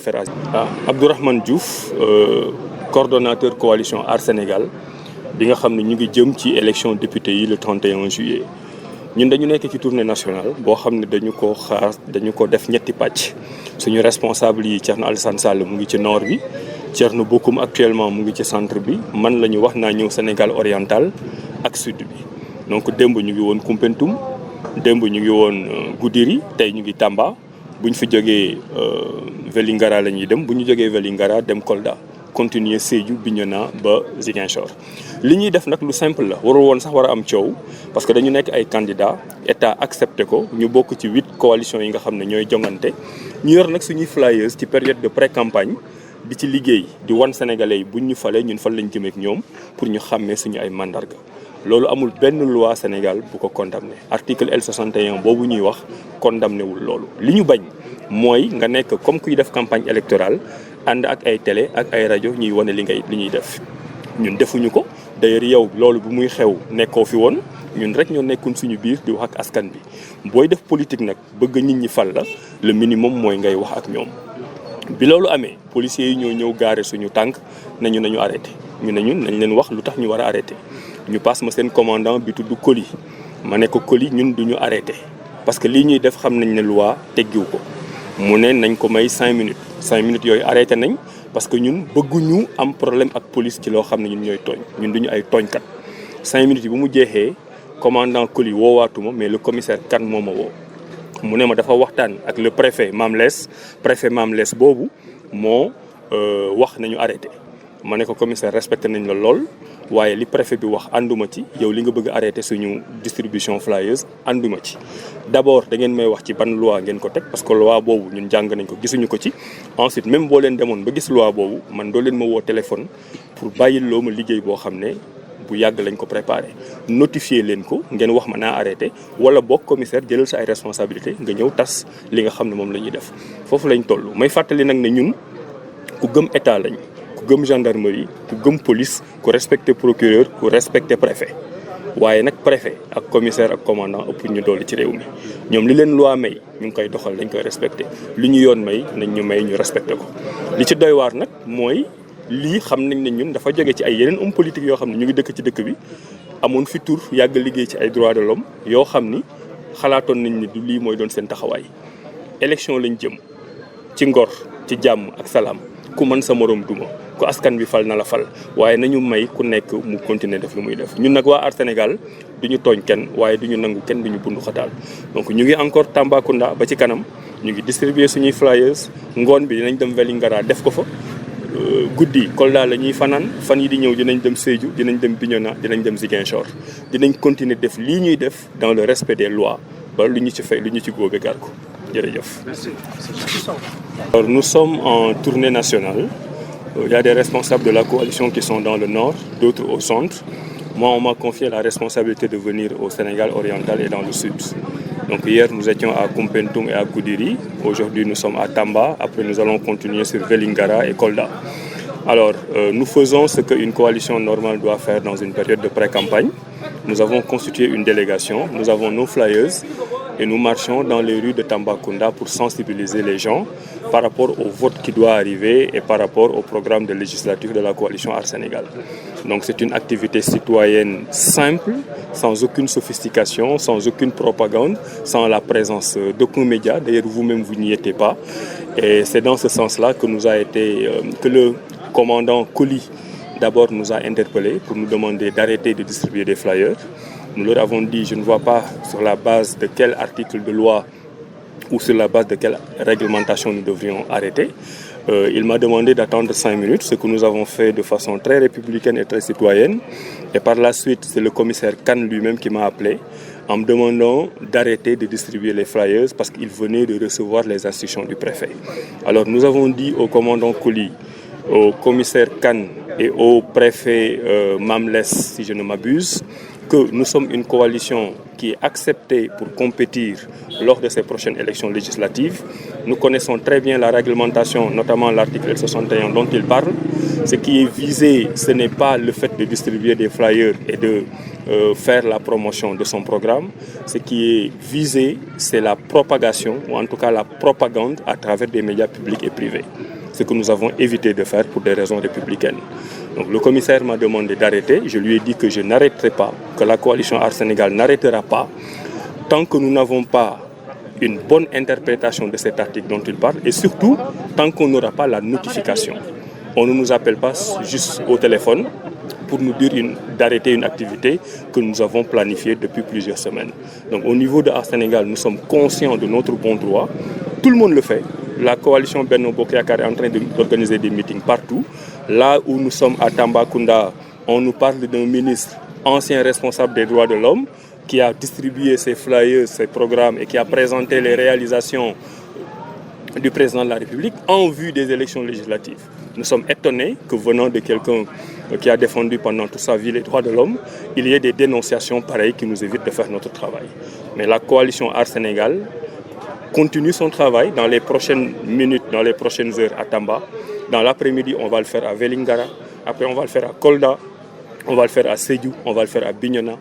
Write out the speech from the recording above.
faire Abdourahmane Diouf coordonnateur coalition Aar Sénégal bi nga xam ne ñu ngi jëm ci élection député yi le 31 juillet ñun dañu nekk ci tournée nationale boo xam ne dañu ko def ñetti pàcc suñu responsable yi Thierno Alassane Sall mu ngi ci nord bi Thierno Bocoum actuellement mu ngi ci centre bi man la ñu wax naa ñëw Sénégal oriental ak sud bi donc démb ñu ngi woon Koumpentoum démb ñu ngi woon Goudiri tey ñu ngi Tamba bu ñu fi jógee Vélingara la ñuy dem bu ñu jógee Vélingara dem Kolda continuer Sédhiou Bignona ba Ziguinchor li ñuy def nag lu simple la warul woon sax war a am coow parce que dañu nekk ay candidats état accepté ko ñu bokk ci 8 coalitions yi nga xam ne ñooy jongante ñu yor nag suñuy flyers ci période de pré-campagne di ci liggéey di wan sénégalais yi buñ ñu falee ñun fan lañ jëmee ak ñoom pour ñu xàmmee suñu ay mandarga loolu amul benn loi Sénégal bu ko condamné article L61 boobu ñuy wax condamné wul loolu li ñu bañ mooy nga nekk comme kuy def campagne électorale ànd ak ay télé ak ay rajo ñuy wane li ñuy def ñun defuñu ko d'ailleurs yow loolu bu muy xew nekkoo fi woon ñun rek ñoo nekkoon suñu biir di wax ak askan bi booy def politique nag bëgg nit ñi fal la le minimum mooy ngay wax ak ñoom. bi loolu amee policiers yi ñoo ñëw gaare suñu tànk nañu arrêté ñu ne ñun nañ leen wax lu tax ñu war a arrêté ñu passe ma seen commandant bi tudd Coly ma ne ko Coly ñun duñu arrêté parce que lii ñuy def xam nañ ne loi teggiwu ko mu ne nañ ko may 5 minutes 5 minutes yooyu arrêté nañ parce que ñun bëgguñu am problème ak police ci loo xam ne ñun ñooy tooñ ñun duñu ay tooñkat 5 minutes yi bu mu jeexee commandant Coly woowaatuma mais le commissaire Kane moo ma woo mu ne ma dafa waxtaan ak le préfet Mame Less boobu moo wax nañu arrêté ma ne ko commissaire respecté nañ la lool waaye li préfet bi wax ànduma ci yow li nga bëgg arrêté suñu distribution flyers ànduma ci d'abord da ngeen may wax ci ban loi ngeen ko teg parce que loi boobu ñun jàng nañ ko gisuñu ko ci ensuite même boo leen demoon ba gis loi boobu man doo leen ma woo téléphone pour bàyyil loo ma liggéey boo xam ne bu yàgg lañ ko préparé notifier leen ko ngeen wax ma naa arrêté wala boog commissaire jëlal sa ay responsabilité nga ñëw tas li nga xam ne moom la ñuy def foofu lañ toll may fàttali nag ne ñun ku gëm état lañ ku gëm gendarmerie ku gëm police ku respecté procureur ku respecté préfet waaye nag préfet ak commissaire ak commandant ëpp ñu doole ci réew mi ñoom li leen loi may ñu ngi koy doxal dañ koy respecté li ñu yoon may nañ ñu may ñu respecté ko li ci doy waar nag mooy lii xam nañ ne ñun dafa jóge ci ay yeneen homme politique yoo xam ne ñu ngi dëkk ci dëkk bi amoon fi tur yàgg liggéey ci ay droits de l'homme yoo xam ni xalaatoon nañ ni du lii mooy doon seen taxawaay élection lañ jëm ci ngor ci jàmm ak salaam ku mën sa morom duma ku askan bi fal na la fal waaye nañu may ku nekk mu continuer def lu muy def ñun nag waa Aar Sénégal du ñu tooñ kenn waaye du ñu nangu kenn du ñu bundu xataal donc ñu ngi encore Tambacounda ba ci kanam ñu ngi distribuer suñuy flyers ngoon bi dinañ dem Vélingara def ko fa guddi Kolda la ñuy fan yi di ñëw dinañ dem Sédhiou dinañ dem Bignona dinañ dem Ziguinchor dinañ continuer def lii ñuy def dans le respect des lois ba lu ñu ci fay lu ñu ci góobe gar ko jërëjëf. Alors nous sommes en tournée nationale. Il y a des responsables de la coalition qui sont dans le nord, d'autres au centre. Moi, on m'a confié la responsabilité de venir au Sénégal oriental et dans le sud. Donc hier, nous étions à Koumpentoum et à Goudiri. Aujourd'hui, nous sommes à Tamba. Après, nous allons continuer sur Vélingara et Kolda. Alors, nous faisons ce qu'une coalition normale doit faire dans une période de pré-campagne. Nous avons constitué une délégation, nous avons nos flyers et nous marchons dans les rues de Tambacounda pour sensibiliser les gens par rapport au vote qui doit arriver et par rapport au programme de législatif de la coalition Aar Sénégal. Donc c'est une activité citoyenne simple, sans aucune sophistication, sans aucune propagande, sans la présence d'aucun média. D'ailleurs, vous-même, vous n'y étiez pas. Et c'est dans ce sens-là que que le commandant Coly d'abord nous a interpellés pour nous demander d'arrêter de distribuer des flyers. Nous leur avons dit, je ne vois pas sur la base de quel article de loi ou sur la base de quelle réglementation nous devrions arrêter. Il m'a demandé d'attendre 5 minutes, ce que nous avons fait de façon très républicaine et très citoyenne. Et par la suite, c'est le commissaire Kane lui-même qui m'a appelé en me demandant d'arrêter de distribuer les flyers parce qu'il venait de recevoir les instructions du préfet. Alors nous avons dit au commandant Coly, au commissaire Kane et au préfet Mame Less, si je ne m'abuse, que nous sommes une coalition qui est acceptée pour compétir lors de ces prochaines élections législatives. Nous connaissons très bien la réglementation, notamment l'article 61 dont il parle. Ce qui est visé, ce n'est pas le fait de distribuer des flyers et de faire la promotion de son programme. Ce qui est visé, c'est la propagation, ou en tout cas la propagande à travers des médias publics et privés. Ce que nous avons évité de faire pour des raisons républicaines. Donc le commissaire m'a demandé d'arrêter. Je lui ai dit que je n'arrêterai pas, que la coalition Aar Sénégal n'arrêtera pas tant que nous n'avons pas une bonne interprétation de cet article dont il parle et surtout tant qu'on n'aura pas la notification. On ne nous appelle pas juste au téléphone pour nous dire d'arrêter une activité que nous avons planifiée depuis plusieurs semaines. Donc au niveau de Aar Sénégal, nous sommes conscients de notre bon droit. Tout le monde le fait. La coalition Benno Bokk Yakaar est en train d'organiser des meetings partout. Là où nous sommes à Tambacounda, on nous parle d'un ministre ancien responsable des droits de l'homme qui a distribué ses flyers, ses programmes et qui a présenté les réalisations du président de la République en vue des élections législatives. Nous sommes étonnés que venant de quelqu'un qui a défendu pendant toute sa vie les droits de l'homme, il y ait des dénonciations pareilles qui nous évitent de faire notre travail. Mais la coalition Aar Sénégal continue son travail dans les prochaines minutes, dans les prochaines heures à Tamba. Dans l'après-midi, on va le faire à Vélingara. Après, on va le faire à Kolda. On va le faire à Sédhiou. On va le faire à Bignona.